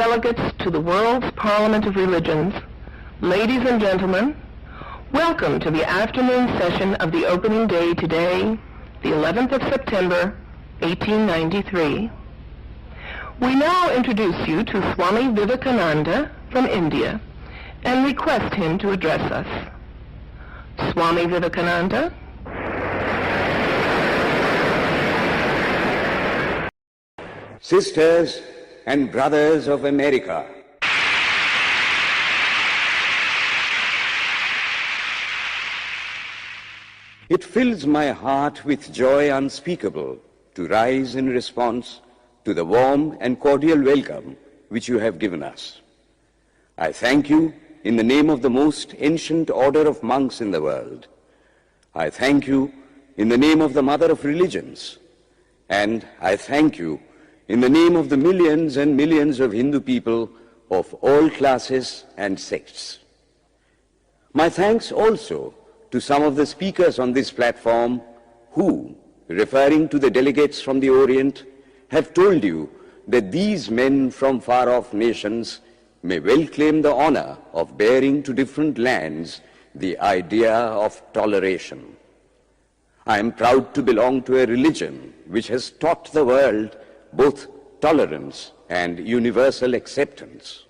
delegates to the world's Parliament of Religions, ladies and gentlemen, welcome to the afternoon session of the opening day today, the 11th of September, 1893. We now introduce you to Swami Vivekananda from India and request him to address us. Swami Vivekananda. Sisters and brothers of America, it fills my heart with joy unspeakable to rise in response to the warm and cordial welcome which you have given us. I thank you in the name of the most ancient order of monks in the world. I thank you in the name of the Mother of Religions, and I thank you in the name of the millions and millions of Hindu people of all classes and sects. My thanks also to some of the speakers on this platform who, referring to the delegates from the Orient, have told you that these men from far-off nations may well claim the honor of bearing to different lands the idea of toleration. I am proud to belong to a religion which has taught the world both tolerance and universal acceptance.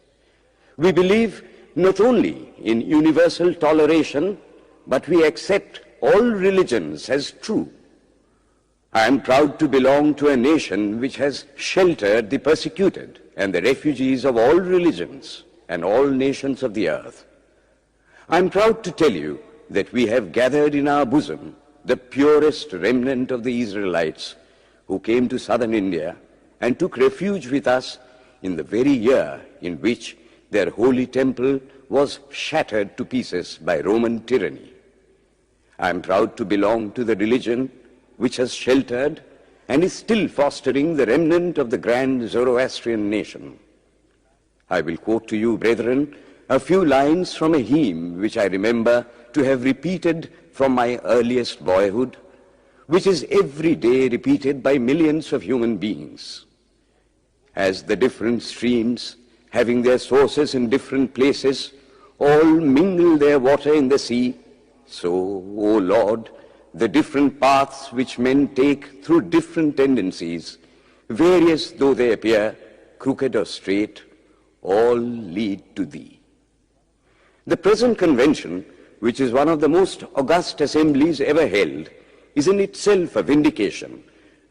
We believe not only in universal toleration, but we accept all religions as true. I am proud to belong to a nation which has sheltered the persecuted and the refugees of all religions and all nations of the earth. I am proud to tell you that we have gathered in our bosom the purest remnant of the Israelites who came to southern India and took refuge with us in the very year in which their holy temple was shattered to pieces by Roman tyranny. I am proud to belong to the religion which has sheltered and is still fostering the remnant of the grand Zoroastrian nation. I will quote to you, brethren, a few lines from a hymn which I remember to have repeated from my earliest boyhood, which is every day repeated by millions of human beings. As the different streams, having their sources in different places, all mingle their water in the sea, so, O Lord, the different paths which men take through different tendencies, various though they appear, crooked or straight, all lead to Thee. The present convention, which is one of the most august assemblies ever held, is in itself a vindication,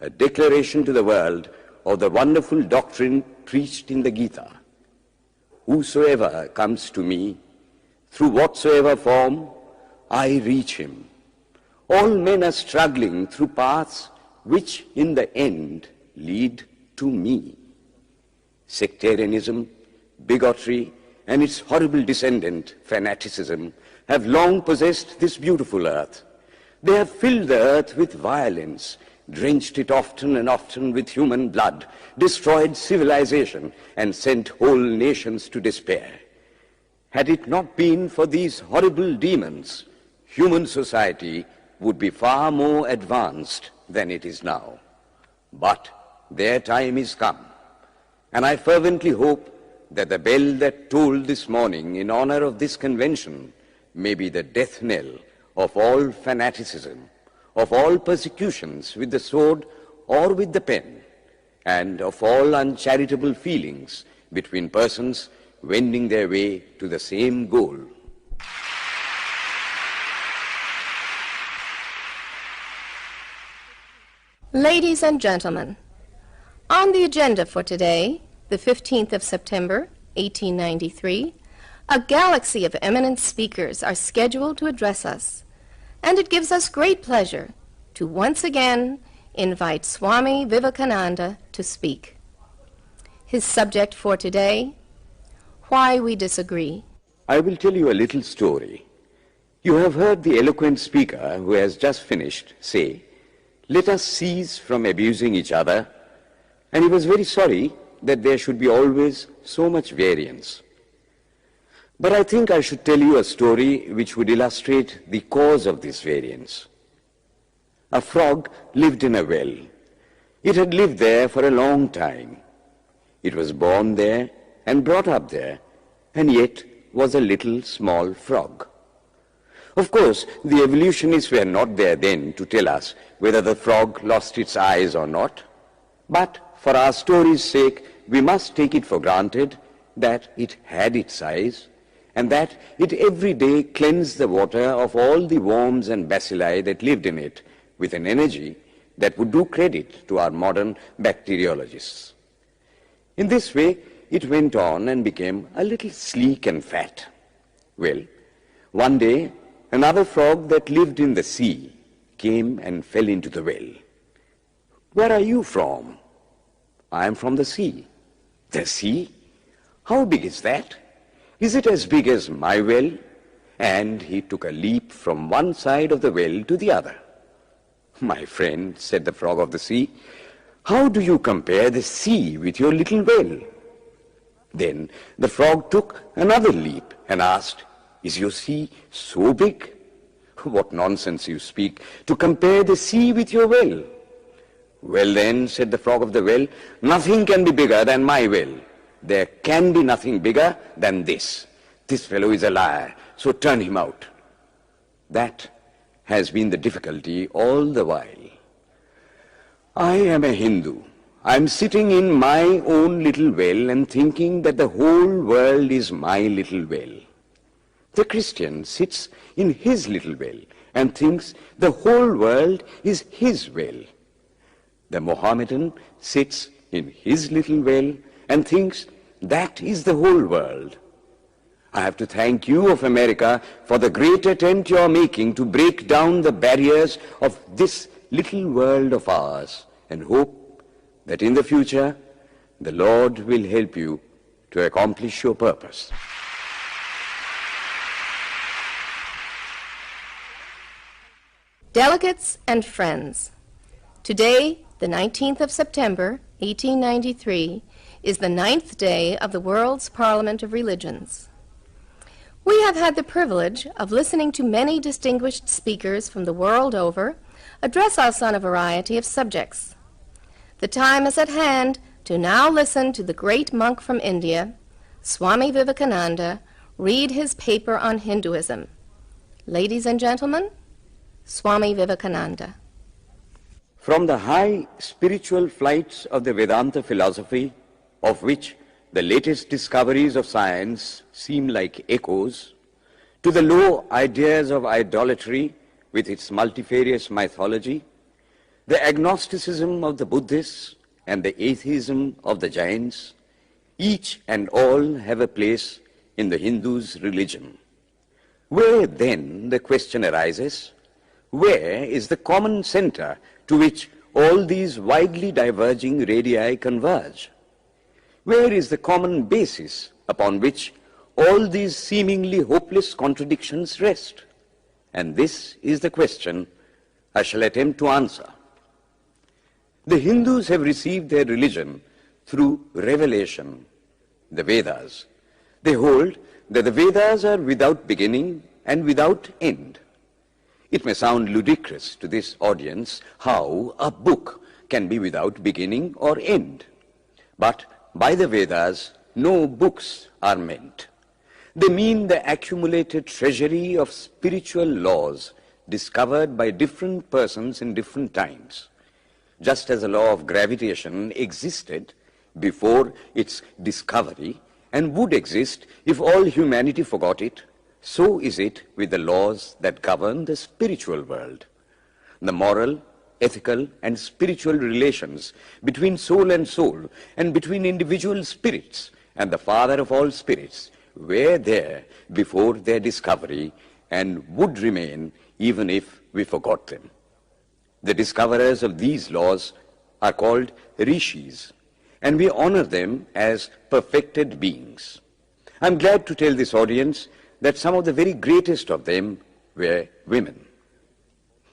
a declaration to the world of the wonderful doctrine preached in the Gita. Whosoever comes to me, through whatsoever form, I reach him. All men are struggling through paths which in the end lead to me. Sectarianism, bigotry, and its horrible descendant, fanaticism, have long possessed this beautiful earth. They have filled the earth with violence, drenched it often and often with human blood, destroyed civilization, and sent whole nations to despair. Had it not been for these horrible demons, human society would be far more advanced than it is now. But their time is come, and I fervently hope that the bell that tolled this morning in honor of this convention may be the death knell of all fanaticism, of all persecutions with the sword or with the pen, and of all uncharitable feelings between persons wending their way to the same goal. Ladies and gentlemen, on the agenda for today, the 15th of September, 1893, a galaxy of eminent speakers are scheduled to address us, and it gives us great pleasure to once again invite Swami Vivekananda to speak. His subject for today, Why We Disagree. I will tell you a little story. You have heard the eloquent speaker who has just finished say, "Let us cease from abusing each other," and he was very sorry that there should be always so much variance. But I think I should tell you a story which would illustrate the cause of this variance. A frog lived in a well. It had lived there for a long time. It was born there and brought up there, and yet was a little small frog. Of course, the evolutionists were not there then to tell us whether the frog lost its eyes or not, but for our story's sake, we must take it for granted that it had its eyes, and that it every day cleansed the water of all the worms and bacilli that lived in it with an energy that would do credit to our modern bacteriologists. In this way, it went on and became a little sleek and fat. Well, one day, another frog that lived in the sea came and fell into the well. "Where are you from?" "I am from the sea." "The sea? How big is that? Is it as big as my well?" And he took a leap from one side of the well to the other. "My friend," said the frog of the sea, "how do you compare the sea with your little well?" Then the frog took another leap and asked, "Is your sea so big?" "What nonsense you speak, to compare the sea with your well." "Well then," said the frog of the well, "nothing can be bigger than my well. There can be nothing bigger than this. This fellow is a liar, so turn him out." That has been the difficulty all the while. I am a Hindu. I am sitting in my own little well and thinking that the whole world is my little well. The Christian sits in his little well and thinks the whole world is his well. The Mohammedan sits in his little well and thinks that is the whole world. I have to thank you of America for the great attempt you are making to break down the barriers of this little world of ours, and hope that in the future the Lord will help you to accomplish your purpose. Delegates and friends, today, the 19th of September, 1893, is the 9th day of the World's Parliament of Religions. We have had the privilege of listening to many distinguished speakers from the world over address us on a variety of subjects. The time is at hand to now listen to the great monk from India, Swami Vivekananda, read his paper on Hinduism. Ladies and gentlemen, Swami Vivekananda. From the high spiritual flights of the Vedanta philosophy, of which the latest discoveries of science seem like echoes, to the low ideas of idolatry with its multifarious mythology, the agnosticism of the Buddhists and the atheism of the Jains, each and all have a place in the Hindu's religion. Where then, the question arises, where is the common center to which all these widely diverging radii converge? Where is the common basis upon which all these seemingly hopeless contradictions rest? And this is the question I shall attempt to answer. The Hindus have received their religion through revelation, the Vedas. They hold that the Vedas are without beginning and without end. It may sound ludicrous to this audience how a book can be without beginning or end. But by the Vedas, no books are meant. They mean the accumulated treasury of spiritual laws discovered by different persons in different times. Just as the law of gravitation existed before its discovery and would exist if all humanity forgot it, so is it with the laws that govern the spiritual world. The moral, ethical, and spiritual relations between soul and between individual spirits and the Father of all spirits were there before their discovery and would remain even if we forgot them. The discoverers of these laws are called rishis, and we honor them as perfected beings. I'm glad to tell this audience that some of the very greatest of them were women.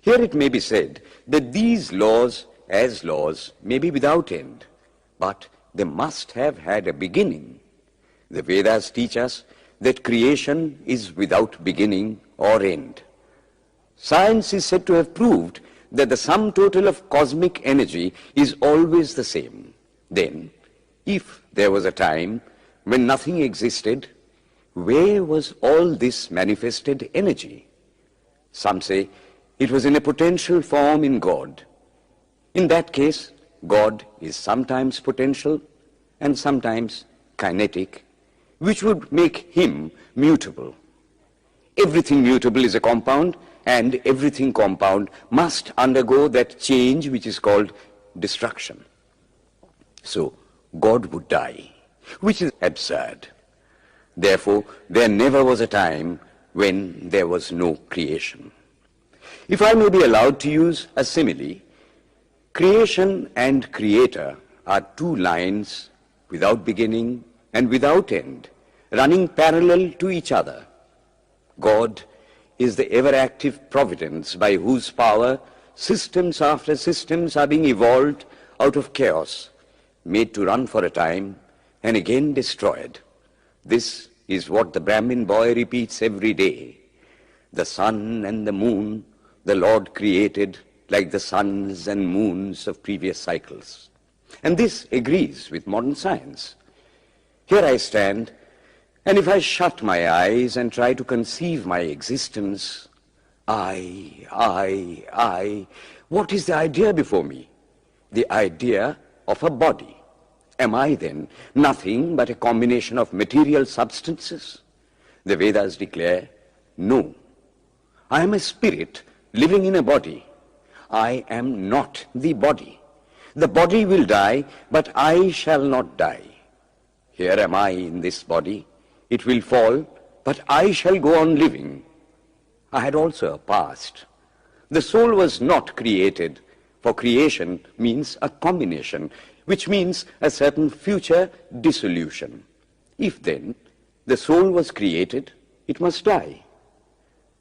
Here it may be said that these laws, as laws, may be without end, but they must have had a beginning. The Vedas teach us that creation is without beginning or end. Science is said to have proved that the sum total of cosmic energy is always the same. Then, if there was a time when nothing existed, where was all this manifested energy? Some say it was in a potential form in God. In that case, God is sometimes potential and sometimes kinetic, which would make him mutable. Everything mutable is a compound, and everything compound must undergo that change which is called destruction. So God would die, which is absurd. Therefore, there never was a time when there was no creation. If I may be allowed to use a simile, creation and creator are two lines without beginning and without end, running parallel to each other. God is the ever-active providence by whose power systems after systems are being evolved out of chaos, made to run for a time and again destroyed. This is what the Brahmin boy repeats every day. The sun and the moon the Lord created like the suns and moons of previous cycles. And this agrees with modern science. Here I stand, and if I shut my eyes and try to conceive my existence, I, what is the idea before me? The idea of a body. Am I then nothing but a combination of material substances? The Vedas declare, no. I am a spirit living in a body. I am not the body. The body will die, but I shall not die. Here am I in this body. It will fall, but I shall go on living. I had also a past. The soul was not created, for creation means a combination, which means a certain future dissolution. If then the soul was created, it must die.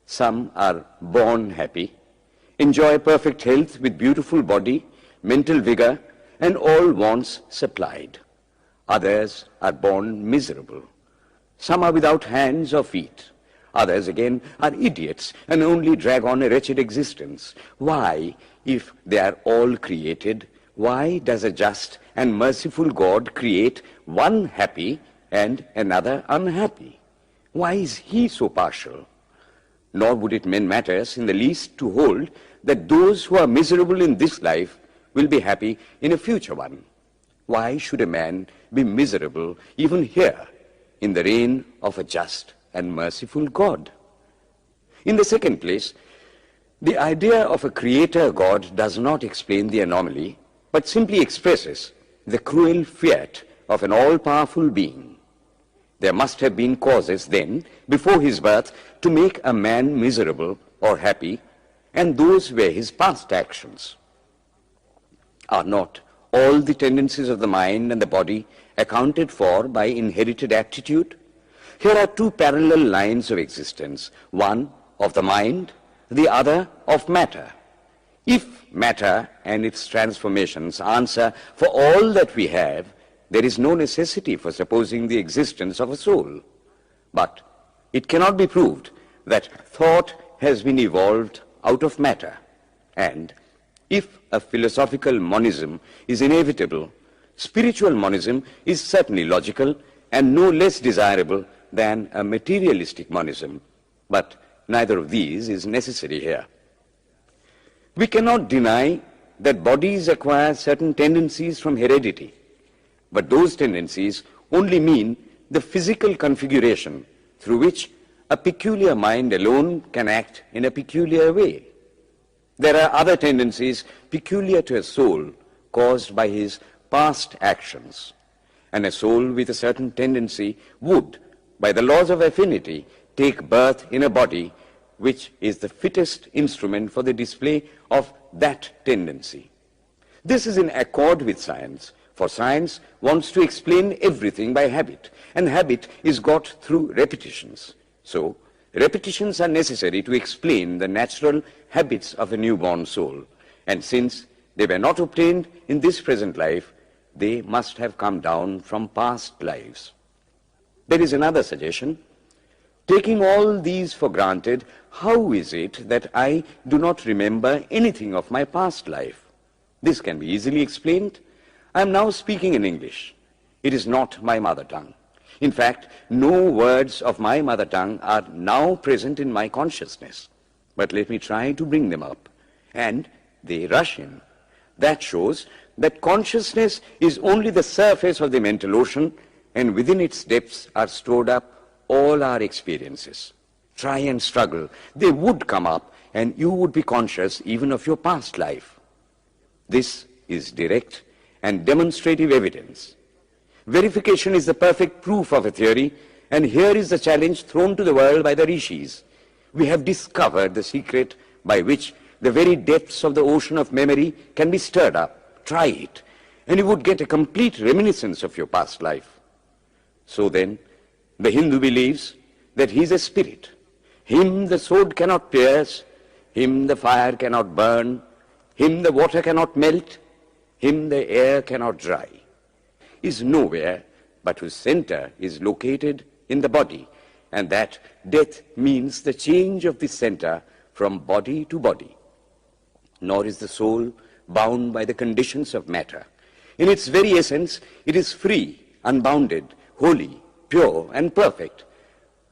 Some are born happy, enjoy perfect health with beautiful body, mental vigor, and all wants supplied. Others are born miserable. Some are without hands or feet. Others again are idiots and only drag on a wretched existence. Why, if they are all created, why does a just and merciful God create one happy and another unhappy? Why is he so partial? Nor would it mend matters in the least to hold that those who are miserable in this life will be happy in a future one. Why should a man be miserable even here in the reign of a just and merciful God? In the second place, the idea of a creator God does not explain the anomaly, but simply expresses the cruel fiat of an all-powerful being. There must have been causes then, before his birth, to make a man miserable or happy, and those were his past actions. Are not all the tendencies of the mind and the body accounted for by inherited aptitude? Here are two parallel lines of existence, one of the mind, the other of matter. If matter and its transformations answer for all that we have, there is no necessity for supposing the existence of a soul. But it cannot be proved that thought has been evolved out of matter. And if a philosophical monism is inevitable, spiritual monism is certainly logical and no less desirable than a materialistic monism. But neither of these is necessary here. We cannot deny that bodies acquire certain tendencies from heredity, but those tendencies only mean the physical configuration through which a peculiar mind alone can act in a peculiar way. There are other tendencies peculiar to a soul caused by his past actions, and a soul with a certain tendency would, by the laws of affinity, take birth in a body which is the fittest instrument for the display of that tendency. This is in accord with science, for science wants to explain everything by habit, and habit is got through repetitions. So, repetitions are necessary to explain the natural habits of a newborn soul, and since they were not obtained in this present life, they must have come down from past lives. There is another suggestion. Taking all these for granted, how is it that I do not remember anything of my past life? This can be easily explained. I am now speaking in English. It is not my mother tongue. In fact, no words of my mother tongue are now present in my consciousness. But let me try to bring them up. And they rush in. That shows that consciousness is only the surface of the mental ocean, and within its depths are stored up all our experiences. Try and struggle. They would come up, and you would be conscious even of your past life. This is direct and demonstrative evidence. Verification is the perfect proof of a theory, and here is the challenge thrown to the world by the rishis. We have discovered the secret by which the very depths of the ocean of memory can be stirred up. Try it, and you would get a complete reminiscence of your past life. So then, the Hindu believes that he is a spirit. Him the sword cannot pierce, him the fire cannot burn, him the water cannot melt, him the air cannot dry. Is nowhere but whose center is located in the body, and that death means the change of the center from body to body. Nor is the soul bound by the conditions of matter. In its very essence, it is free, unbounded, holy, pure, and perfect.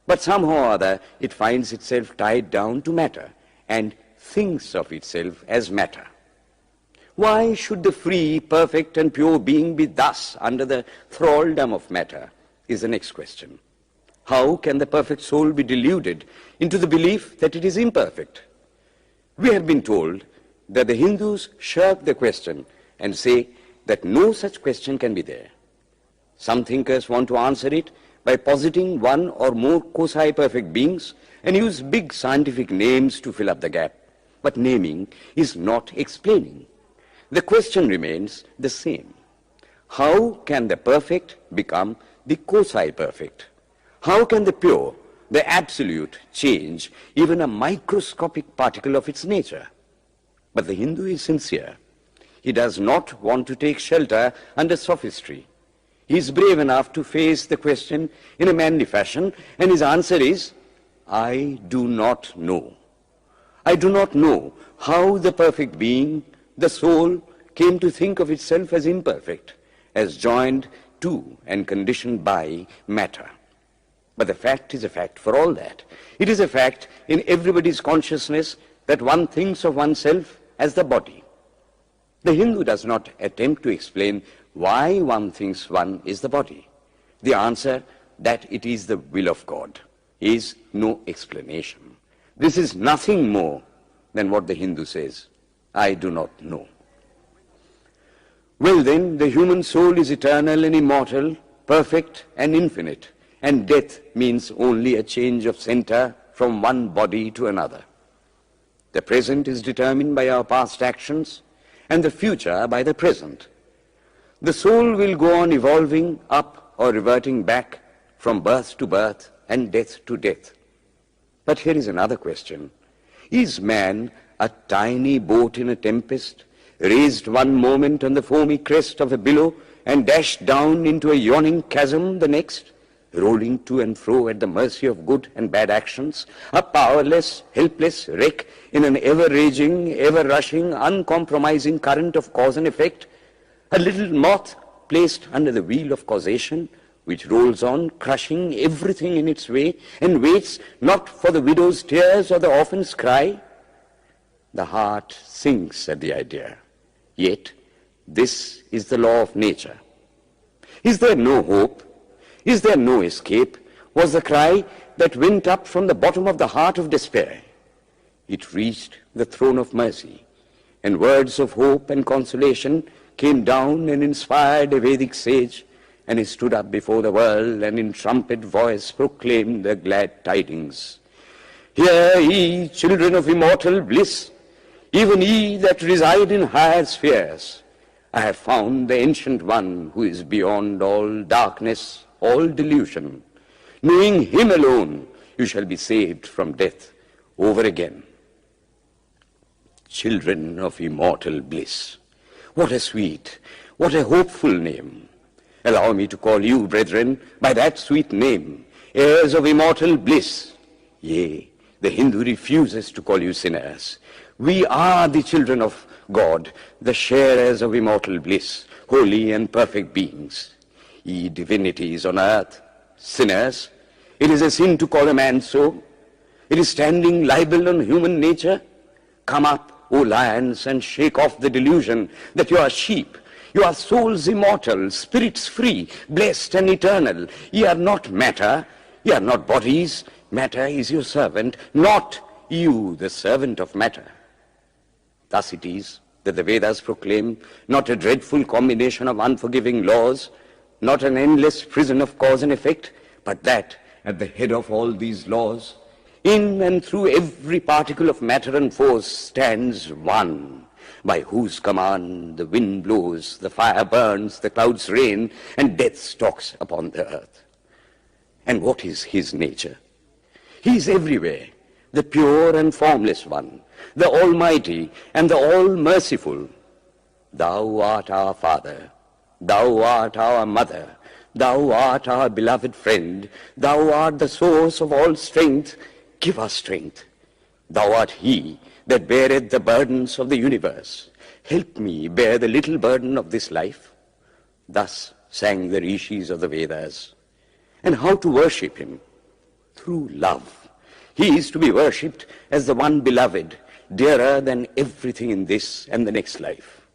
But somehow or other, it finds itself tied down to matter and thinks of itself as matter. Why should the free, perfect, and pure being be thus under the thraldom of matter is the next question. How can the perfect soul be deluded into the belief that it is imperfect? We have been told that the Hindus shirk the question and say that no such question can be there. Some thinkers want to answer it by positing one or more quasi-perfect beings and use big scientific names to fill up the gap. But naming is not explaining. The question remains the same. How can the perfect become the quasi-perfect? How can the pure, the absolute, change even a microscopic particle of its nature? But the Hindu is sincere. He does not want to take shelter under sophistry. He is brave enough to face the question in a manly fashion, and his answer is, I do not know. I do not know how the perfect being, the soul, came to think of itself as imperfect, as joined to and conditioned by matter. But the fact is a fact for all that. It is a fact in everybody's consciousness that one thinks of oneself as the body. The Hindu does not attempt to explain why one thinks one is the body. The answer, that it is the will of God, is no explanation. This is nothing more than what the Hindu says, I do not know. Well then, the human soul is eternal and immortal, perfect and infinite, and death means only a change of center from one body to another. The present is determined by our past actions, and the future by the present. The soul will go on evolving up or reverting back from birth to birth and death to death. But here is another question. Is man a tiny boat in a tempest, raised one moment on the foamy crest of a billow and dashed down into a yawning chasm the next, rolling to and fro at the mercy of good and bad actions, a powerless, helpless wreck in an ever-raging, ever-rushing, uncompromising current of cause and effect, a little moth placed under the wheel of causation, which rolls on, crushing everything in its way, and waits not for the widow's tears or the orphan's cry? The heart sinks at the idea. Yet, this is the law of nature. Is there no hope? Is there no escape? Was the cry that went up from the bottom of the heart of despair. It reached the throne of mercy, and words of hope and consolation came down and inspired a Vedic sage, and he stood up before the world and in trumpet voice proclaimed the glad tidings. Hear ye, children of immortal bliss, even ye that reside in higher spheres. I have found the Ancient One who is beyond all darkness, all delusion. Knowing him alone, you shall be saved from death over again. Children of immortal bliss. What a sweet, what a hopeful name. Allow me to call you, brethren, by that sweet name, heirs of immortal bliss. Yea, the Hindu refuses to call you sinners. We are the children of God, the sharers of immortal bliss, holy and perfect beings. Ye divinities on earth, sinners. It is a sin to call a man so. It is standing libel on human nature. Come up, O lions, and shake off the delusion that you are sheep. You are souls immortal, spirits free, blessed and eternal. Ye are not matter, ye are not bodies. Matter is your servant, not you the servant of matter. Thus it is that the Vedas proclaim not a dreadful combination of unforgiving laws, not an endless prison of cause and effect, but that at the head of all these laws, in and through every particle of matter and force stands one, by whose command the wind blows, the fire burns, the clouds rain, and death stalks upon the earth. And what is his nature? He is everywhere, the pure and formless one, the Almighty and the All-Merciful. Thou art our Father, thou art our Mother, thou art our beloved friend, thou art the source of all strength. Give us strength. Thou art he that beareth the burdens of the universe. Help me bear the little burden of this life. Thus sang the rishis of the Vedas. And how to worship him? Through love. He is to be worshipped as the one beloved, dearer than everything in this and the next life.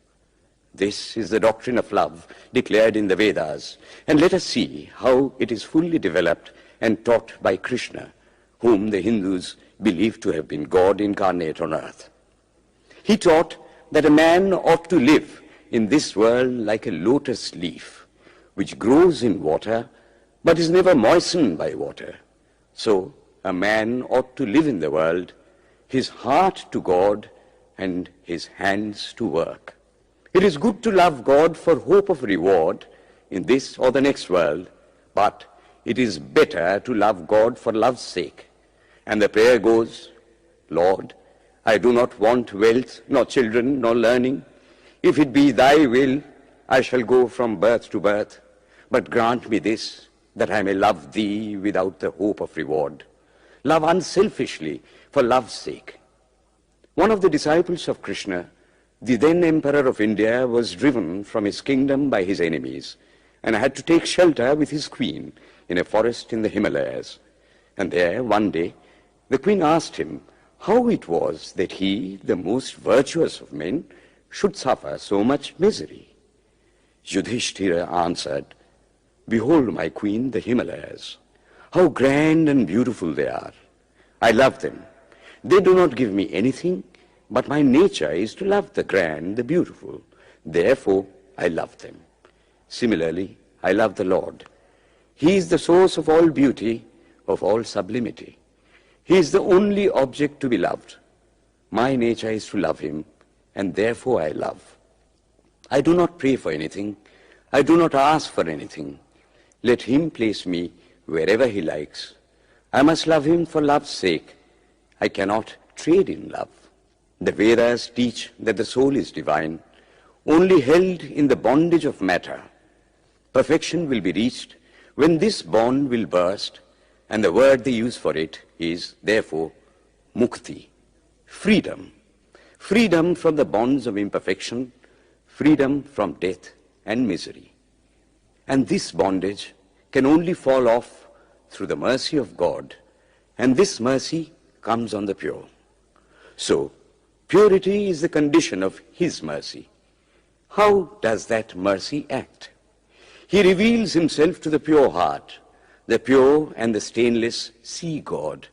This is the doctrine of love declared in the Vedas, and let us see how it is fully developed and taught by Krishna, whom the Hindus believe to have been God incarnate on earth. He taught that a man ought to live in this world like a lotus leaf, which grows in water but is never moistened by water. So a man ought to live in the world, his heart to God and his hands to work. It is good to love God for hope of reward in this or the next world, but it is better to love God for love's sake. And the prayer goes, Lord, I do not want wealth, nor children, nor learning. If it be thy will, I shall go from birth to birth. But grant me this, that I may love thee without the hope of reward. Love unselfishly for love's sake. One of the disciples of Krishna, the then Emperor of India, was driven from his kingdom by his enemies and had to take shelter with his queen in a forest in the Himalayas. And there, one day, the queen asked him how it was that he, the most virtuous of men, should suffer so much misery. Yudhishthira answered, Behold, my queen, the Himalayas. How grand and beautiful they are. I love them. They do not give me anything, but my nature is to love the grand, the beautiful. Therefore, I love them. Similarly, I love the Lord. He is the source of all beauty, of all sublimity. He is the only object to be loved. My nature is to love him, and therefore I love. I do not pray for anything. I do not ask for anything. Let him place me wherever he likes. I must love him for love's sake. I cannot trade in love. The Vedas teach that the soul is divine, only held in the bondage of matter. Perfection will be reached when this bond will burst, and the word they use for it is, therefore, mukti, freedom. Freedom from the bonds of imperfection, freedom from death and misery. And this bondage can only fall off through the mercy of God, and this mercy comes on the pure. So, purity is the condition of his mercy. How does that mercy act? He reveals himself to the pure heart. The pure and the stainless see God.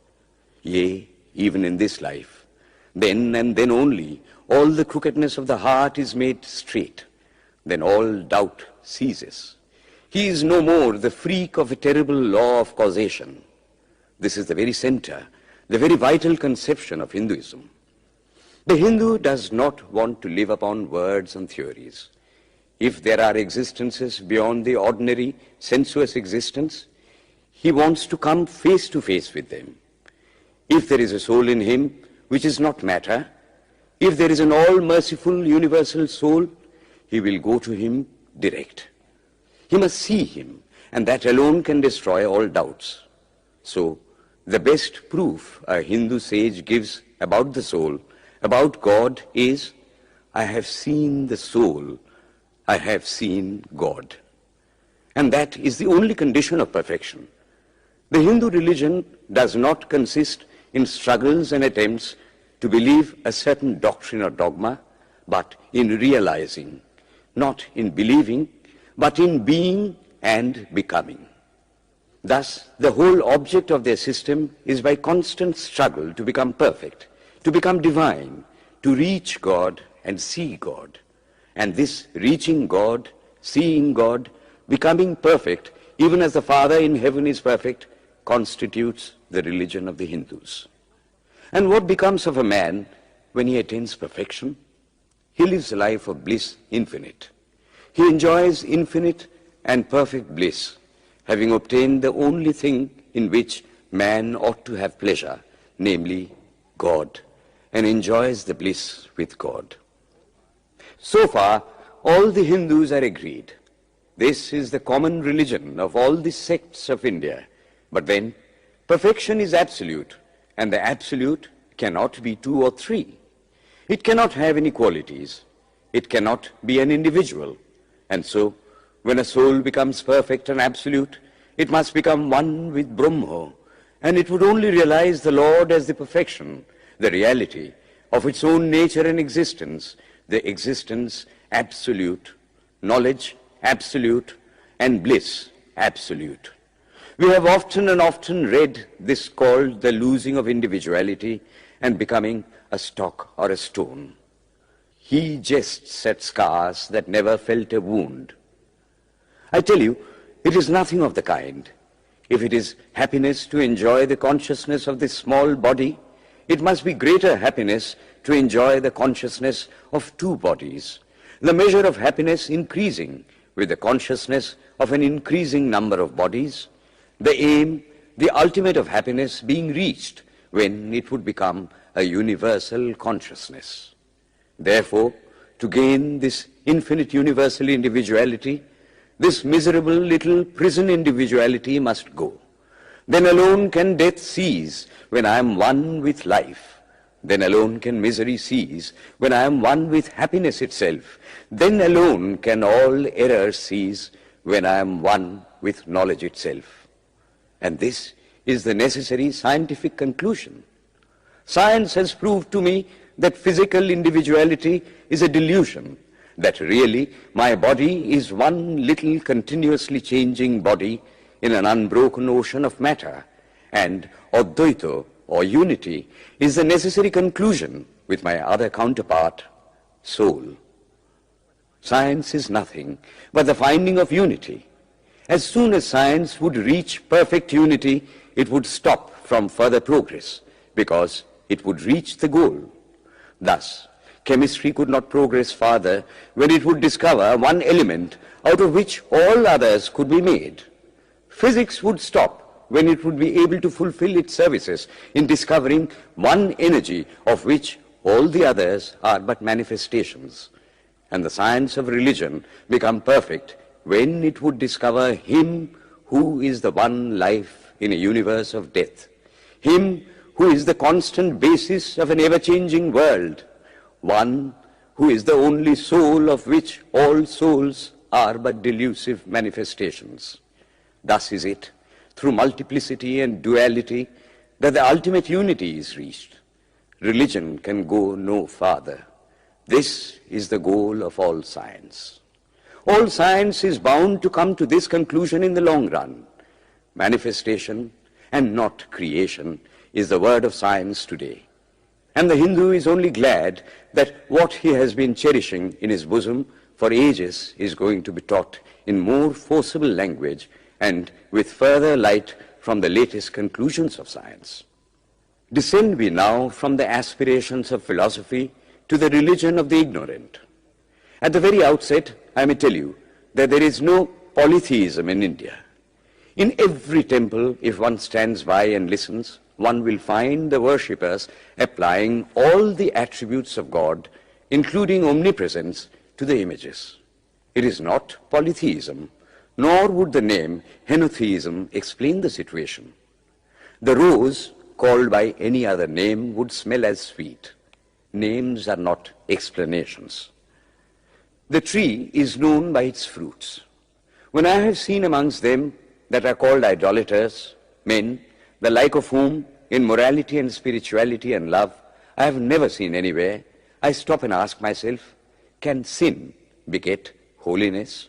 Yea, even in this life. Then and then only, all the crookedness of the heart is made straight. Then all doubt ceases. He is no more the freak of a terrible law of causation. This is the very center, the very vital conception of Hinduism. The Hindu does not want to live upon words and theories. If there are existences beyond the ordinary sensuous existence, he wants to come face to face with them. If there is a soul in him which is not matter, if there is an all-merciful universal soul, he will go to him direct. He must see him, and that alone can destroy all doubts. So, the best proof a Hindu sage gives about the soul, about God, is, I have seen the soul, I have seen God. And that is the only condition of perfection. The Hindu religion does not consist in struggles and attempts to believe a certain doctrine or dogma, but in realizing, not in believing, but in being and becoming. Thus, the whole object of their system is by constant struggle to become perfect, to become divine, to reach God and see God. And this reaching God, seeing God, becoming perfect, even as the Father in heaven is perfect, constitutes the religion of the Hindus. And what becomes of a man when he attains perfection? He lives a life of bliss infinite. He enjoys infinite and perfect bliss, having obtained the only thing in which man ought to have pleasure, namely God, and enjoys the bliss with God. So far, all the Hindus are agreed. This is the common religion of all the sects of India. But then, perfection is absolute, and the absolute cannot be two or three. It cannot have any qualities. It cannot be an individual. And so, when a soul becomes perfect and absolute, it must become one with Brahma, and it would only realize the Lord as the perfection, the reality of its own nature and existence, the existence absolute, knowledge absolute, and bliss absolute. We have often and often read this called the losing of individuality and becoming a stock or a stone. He jests at scars that never felt a wound. I tell you, it is nothing of the kind. If it is happiness to enjoy the consciousness of this small body, it must be greater happiness to enjoy the consciousness of two bodies, the measure of happiness increasing with the consciousness of an increasing number of bodies, the aim, the ultimate of happiness being reached when it would become a universal consciousness. Therefore, to gain this infinite universal individuality, this miserable little prison individuality must go. Then alone can death cease when I am one with life. Then alone can misery cease when I am one with happiness itself. Then alone can all error cease when I am one with knowledge itself. And this is the necessary scientific conclusion. Science has proved to me that physical individuality is a delusion, that really my body is one little continuously changing body in an unbroken ocean of matter, and Advaita, or unity, is the necessary conclusion with my other counterpart, soul. Science is nothing but the finding of unity. As soon as science would reach perfect unity, it would stop from further progress, because it would reach the goal. Thus, chemistry could not progress farther when it would discover one element out of which all others could be made. Physics would stop when it would be able to fulfill its services in discovering one energy of which all the others are but manifestations. And the science of religion become perfect when it would discover Him who is the one life in a universe of death, Him who is the constant basis of an ever-changing world, one who is the only soul of which all souls are but delusive manifestations. Thus is it, through multiplicity and duality, that the ultimate unity is reached. Religion can go no farther. This is the goal of all science. All science is bound to come to this conclusion in the long run. Manifestation and not creation is the word of science today. And the Hindu is only glad that what he has been cherishing in his bosom for ages is going to be taught in more forcible language and with further light from the latest conclusions of science. Descend we now from the aspirations of philosophy to the religion of the ignorant. At the very outset, I may tell you that there is no polytheism in India. In every temple, if one stands by and listens, one will find the worshippers applying all the attributes of God, including omnipresence, to the images. It is not polytheism, nor would the name henotheism explain the situation. The rose, called by any other name, would smell as sweet. Names are not explanations. The tree is known by its fruits. When I have seen amongst them that are called idolaters, men, the like of whom, in morality and spirituality and love, I have never seen anywhere, I stop and ask myself, can sin beget holiness?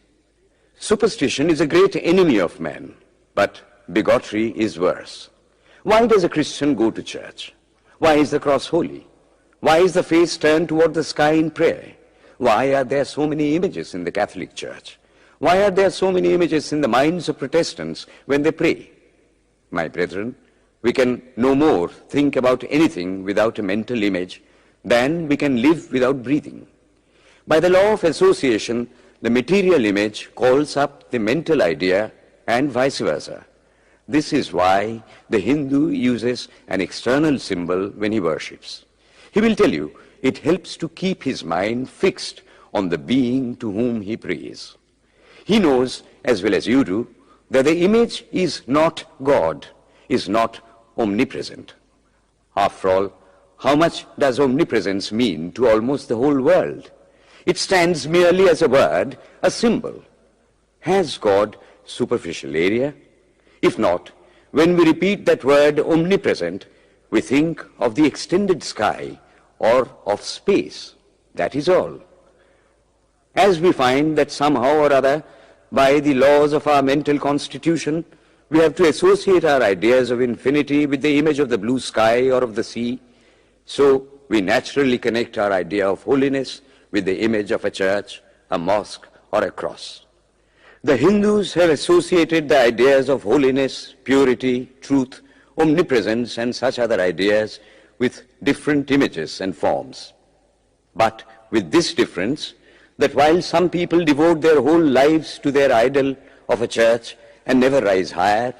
Superstition is a great enemy of man, but bigotry is worse. Why does a Christian go to church? Why is the cross holy? Why is the face turned toward the sky in prayer? Why are there so many images in the Catholic Church? Why are there so many images in the minds of Protestants when they pray? My brethren, we can no more think about anything without a mental image than we can live without breathing. By the law of association, the material image calls up the mental idea and vice versa. This is why the Hindu uses an external symbol when he worships. He will tell you it helps to keep his mind fixed on the being to whom he prays. He knows, as well as you do, that the image is not God, is not omnipresent. After all, how much does omnipresence mean to almost the whole world? It stands merely as a word, a symbol. Has God superficial area? If not, when we repeat that word omnipresent, we think of the extended sky or of space. That is all. As we find that somehow or other, by the laws of our mental constitution, we have to associate our ideas of infinity with the image of the blue sky or of the sea, so we naturally connect our idea of holiness with the image of a church, a mosque, or a cross. The Hindus have associated the ideas of holiness, purity, truth, omnipresence, and such other ideas with different images and forms. But with this difference, that while some people devote their whole lives to their idol of a church and never rise higher,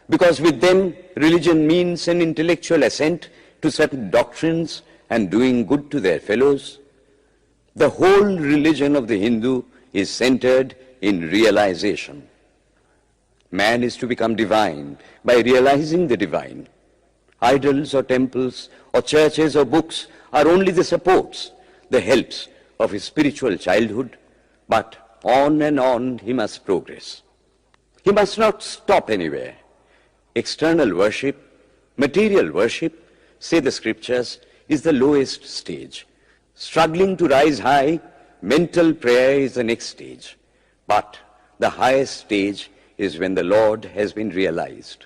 because with them religion means an intellectual assent to certain doctrines and doing good to their fellows, the whole religion of the Hindu is centered in realization. Man is to become divine by realizing the divine. Idols or temples or churches or books are only the supports, the helps of his spiritual childhood, but on and on he must progress. He must not stop anywhere. External worship, material worship, say the scriptures, is the lowest stage. Struggling to rise high, mental prayer is the next stage. But the highest stage is when the Lord has been realized.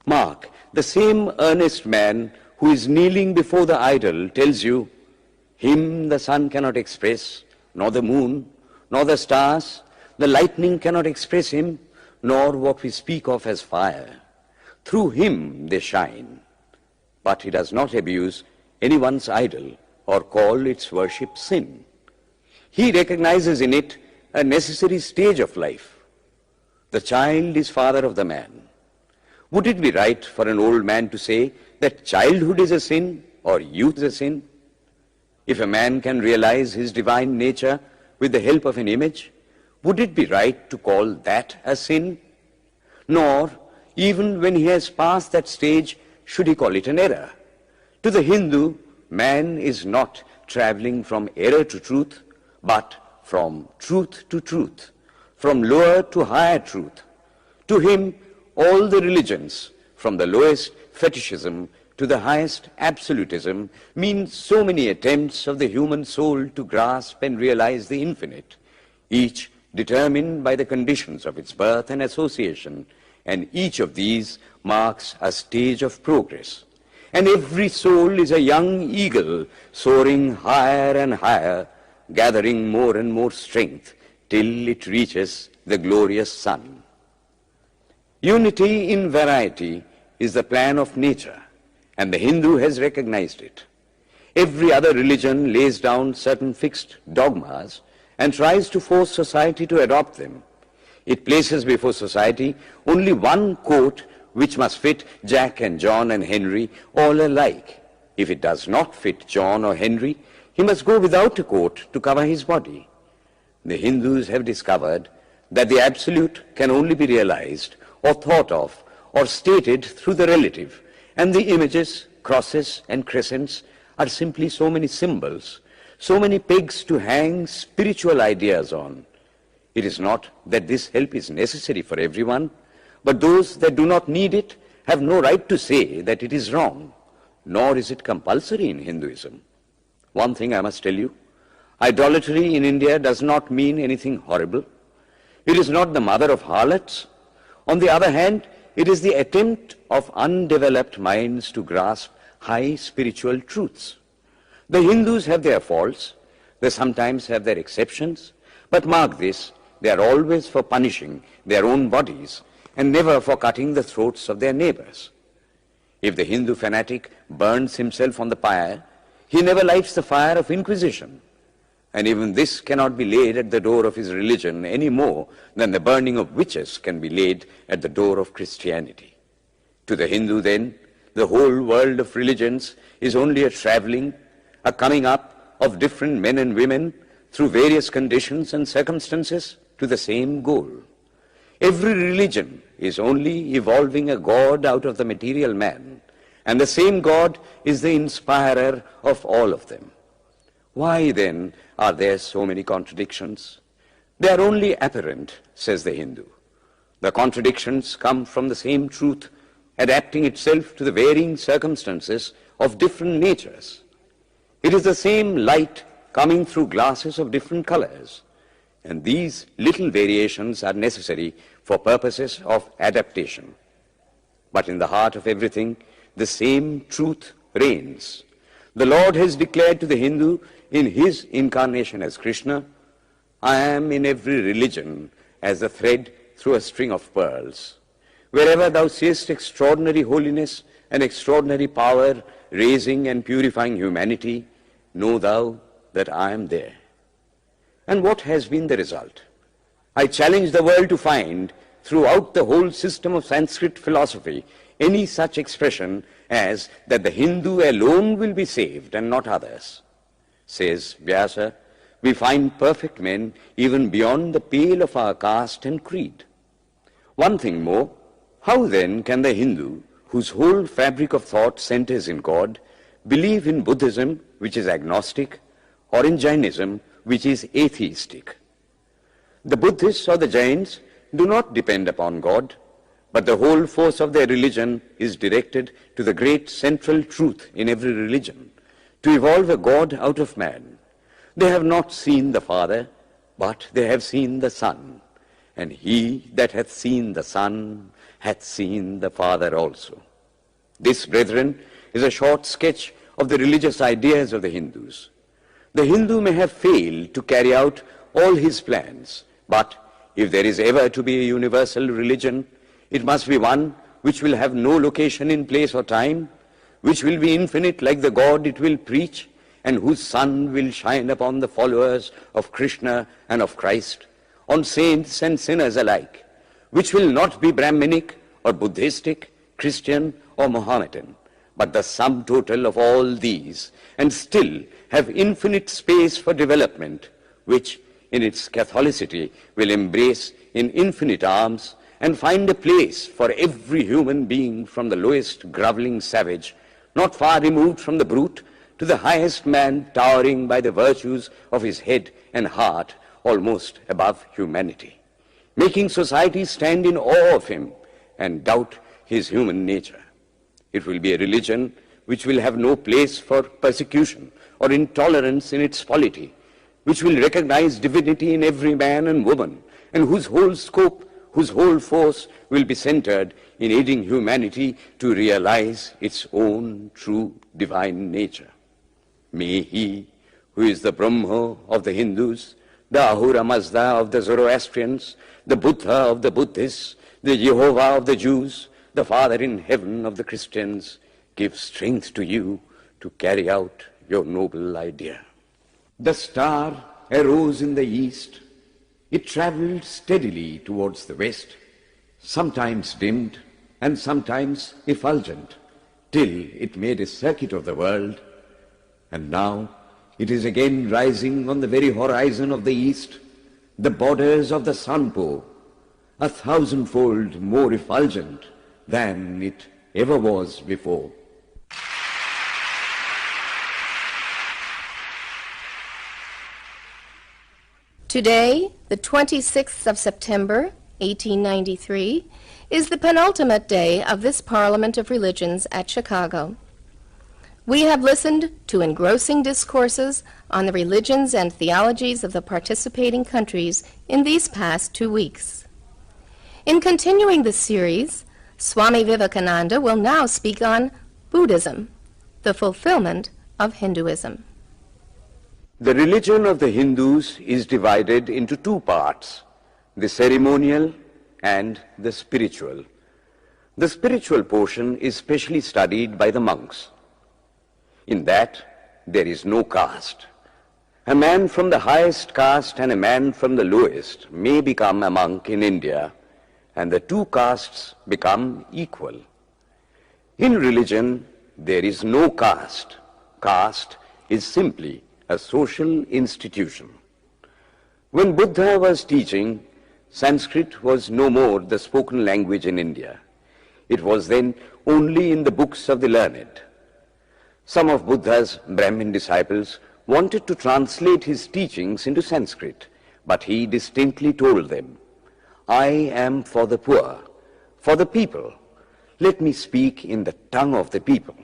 Mark, the same earnest man who is kneeling before the idol tells you, him the sun cannot express, nor the moon, nor the stars, the lightning cannot express him, nor what we speak of as fire. Through him they shine. But he does not abuse anyone's idol or call its worship sin. He recognizes in it a necessary stage of life. The child is father of the man. Would it be right for an old man to say that childhood is a sin or youth is a sin? If a man can realize his divine nature with the help of an image, would it be right to call that a sin? Nor, even when he has passed that stage, should he call it an error. To the Hindu, man is not traveling from error to truth, but from truth to truth, from lower to higher truth. To him, all the religions, from the lowest fetishism to the highest absolutism, mean so many attempts of the human soul to grasp and realize the infinite, each determined by the conditions of its birth and association, and each of these marks a stage of progress. And every soul is a young eagle soaring higher and higher, gathering more and more strength till it reaches the glorious sun. Unity in variety is the plan of nature, and the Hindu has recognized it. Every other religion lays down certain fixed dogmas and tries to force society to adopt them. It places before society only one coat which must fit Jack and John and Henry all alike. If it does not fit John or Henry, he must go without a coat to cover his body. The Hindus have discovered that the absolute can only be realized or thought of or stated through the relative, and the images, crosses and crescents are simply so many symbols, so many pegs to hang spiritual ideas on. It is not that this help is necessary for everyone, but those that do not need it have no right to say that it is wrong, nor is it compulsory in Hinduism. One thing I must tell you, idolatry in India does not mean anything horrible. It is not the mother of harlots. On the other hand, it is the attempt of undeveloped minds to grasp high spiritual truths. The Hindus have their faults, they sometimes have their exceptions, but mark this, they are always for punishing their own bodies and never for cutting the throats of their neighbors. If the Hindu fanatic burns himself on the pyre, he never lights the fire of inquisition. And even this cannot be laid at the door of his religion any more than the burning of witches can be laid at the door of Christianity. To the Hindu, then, the whole world of religions is only a traveling, a coming up of different men and women through various conditions and circumstances to the same goal. Every religion is only evolving a God out of the material man, and the same God is the inspirer of all of them. Why then are there so many contradictions? They are only apparent, says the Hindu. The contradictions come from the same truth adapting itself to the varying circumstances of different natures. It is the same light coming through glasses of different colors, and these little variations are necessary for purposes of adaptation. But in the heart of everything, the same truth reigns. The Lord has declared to the Hindu in his incarnation as Krishna, I am in every religion as a thread through a string of pearls. Wherever thou seest extraordinary holiness and extraordinary power raising and purifying humanity, know thou that I am there. And what has been the result? I challenge the world to find throughout the whole system of Sanskrit philosophy any such expression as that the Hindu alone will be saved and not others. Says Vyasa, we find perfect men even beyond the pale of our caste and creed. One thing more, how then can the Hindu, whose whole fabric of thought centers in God, believe in Buddhism, which is agnostic, or in Jainism, which is atheistic? The Buddhists or the Jains do not depend upon God, but the whole force of their religion is directed to the great central truth in every religion, to evolve a God out of man. They have not seen the Father, but they have seen the Son, and he that hath seen the Son hath seen the Father also. This, brethren, is a short sketch of the religious ideas of the Hindus. The Hindu may have failed to carry out all his plans, but if there is ever to be a universal religion, it must be one which will have no location in place or time, which will be infinite like the God it will preach, and whose sun will shine upon the followers of Krishna and of Christ, on saints and sinners alike, which will not be Brahminic or Buddhistic, Christian or Mohammedan, but the sum total of all these, and still have infinite space for development, which in its Catholicity will embrace in infinite arms and find a place for every human being from the lowest groveling savage, not far removed from the brute, to the highest man towering by the virtues of his head and heart almost above humanity, making society stand in awe of him and doubt his human nature. It will be a religion which will have no place for persecution or intolerance in its polity, which will recognize divinity in every man and woman, and whose whole scope, whose whole force will be centered in aiding humanity to realize its own true divine nature. May he, who is the Brahma of the Hindus, the Ahura Mazda of the Zoroastrians, the Buddha of the Buddhists, the Jehovah of the Jews, the Father in heaven of the Christians, give strength to you to carry out your noble idea. The star arose in the east. It traveled steadily towards the west, sometimes dimmed and sometimes effulgent, till it made a circuit of the world. And now it is again rising on the very horizon of the east, the borders of the sun pole, 1,000-fold more effulgent than it ever was before. Today, the 26th of September, 1893, is the penultimate day of this Parliament of Religions at Chicago. We have listened to engrossing discourses on the religions and theologies of the participating countries in these past 2 weeks. In continuing this series, Swami Vivekananda will now speak on Buddhism, the fulfillment of Hinduism. The religion of the Hindus is divided into two parts, the ceremonial and the spiritual. The spiritual portion is specially studied by the monks. In that, there is no caste. A man from the highest caste and a man from the lowest may become a monk in India, and the two castes become equal. In religion, there is no caste. Caste is simply a social institution. When Buddha was teaching, Sanskrit was no more the spoken language in India. It was then only in the books of the learned. Some of Buddha's Brahmin disciples wanted to translate his teachings into Sanskrit, but he distinctly told them, "I am for the poor, for the people. Let me speak in the tongue of the people."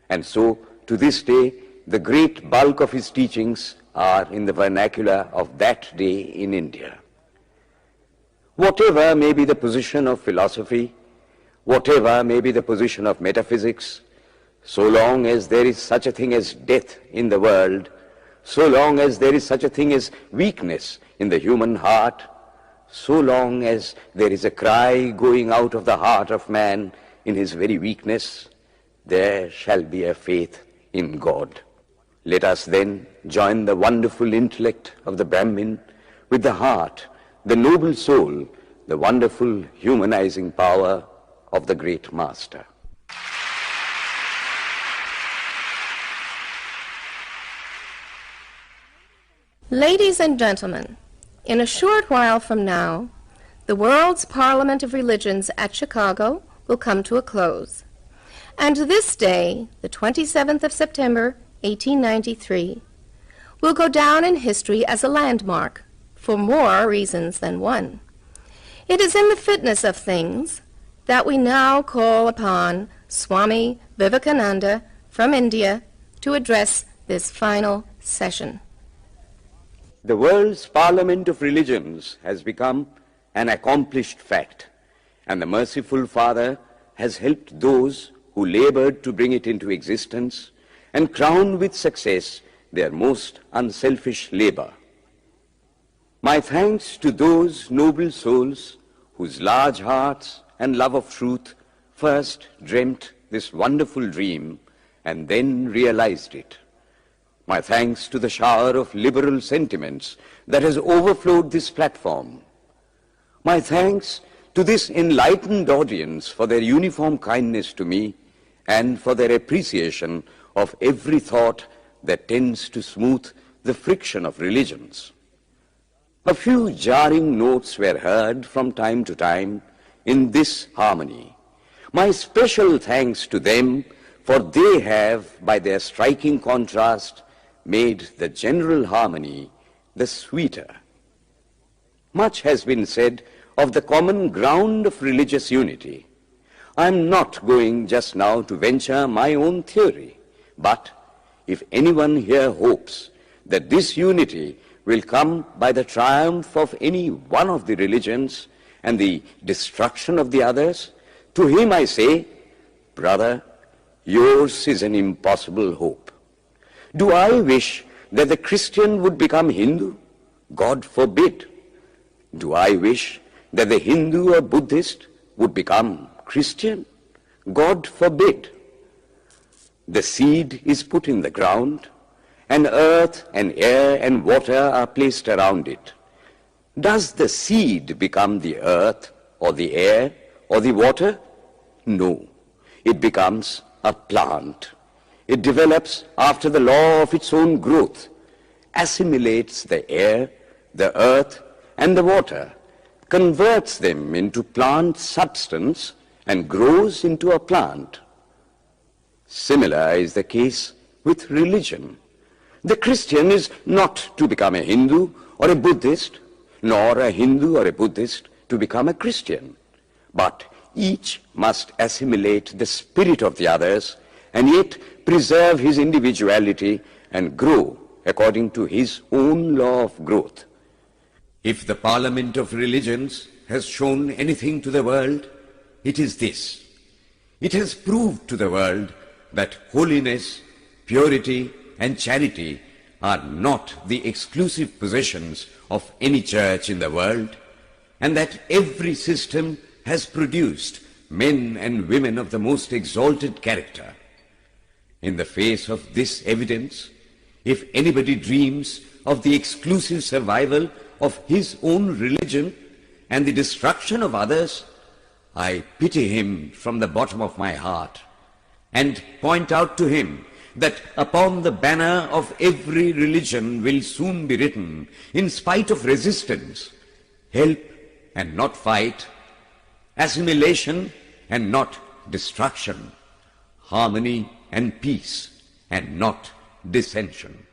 And so, to this day, the great bulk of his teachings are in the vernacular of that day in India. Whatever may be the position of philosophy, whatever may be the position of metaphysics, so long as there is such a thing as death in the world, so long as there is such a thing as weakness in the human heart, so long as there is a cry going out of the heart of man in his very weakness, there shall be a faith in God. Let us then join the wonderful intellect of the Brahmin with the heart, the noble soul, the wonderful humanizing power of the great Master. Ladies and gentlemen, in a short while from now, the World's Parliament of Religions at Chicago will come to a close. And this day, the 27th of September, 1893, will go down in history as a landmark for more reasons than one. It is in the fitness of things that we now call upon Swami Vivekananda from India to address this final session. The world's Parliament of Religions has become an accomplished fact, and the merciful Father has helped those who labored to bring it into existence and crown with success their most unselfish labor. My thanks to those noble souls whose large hearts and love of truth first dreamt this wonderful dream and then realized it. My thanks to the shower of liberal sentiments that has overflowed this platform. My thanks to this enlightened audience for their uniform kindness to me and for their appreciation of every thought that tends to smooth the friction of religions. A few jarring notes were heard from time to time in this harmony. My special thanks to them, for they have, by their striking contrast, made the general harmony the sweeter. Much has been said of the common ground of religious unity. I am not going just now to venture my own theory, but if anyone here hopes that this unity will come by the triumph of any one of the religions and the destruction of the others, to him I say, brother, yours is an impossible hope. Do I wish that the Christian would become Hindu? God forbid. Do I wish that the Hindu or Buddhist would become Christian? God forbid. The seed is put in the ground, and earth and air and water are placed around it. Does the seed become the earth or the air or the water? No. It becomes a plant. It develops after the law of its own growth, assimilates the air, the earth, and the water, converts them into plant substance, and grows into a plant. Similar is the case with religion. The Christian is not to become a Hindu or a Buddhist, nor a Hindu or a Buddhist to to become a Christian, but each must assimilate the spirit of the others and yet preserve his individuality and grow according to his own law of growth. If the Parliament of Religions has shown anything to the world, it is this. It has proved to the world that holiness, purity, and charity are not the exclusive possessions of any church in the world, and that every system has produced men and women of the most exalted character. In the face of this evidence, if anybody dreams of the exclusive survival of his own religion and the destruction of others, I pity him from the bottom of my heart and point out to him that upon the banner of every religion will soon be written, in spite of resistance, help and not fight, assimilation and not destruction, harmony and peace and not dissension.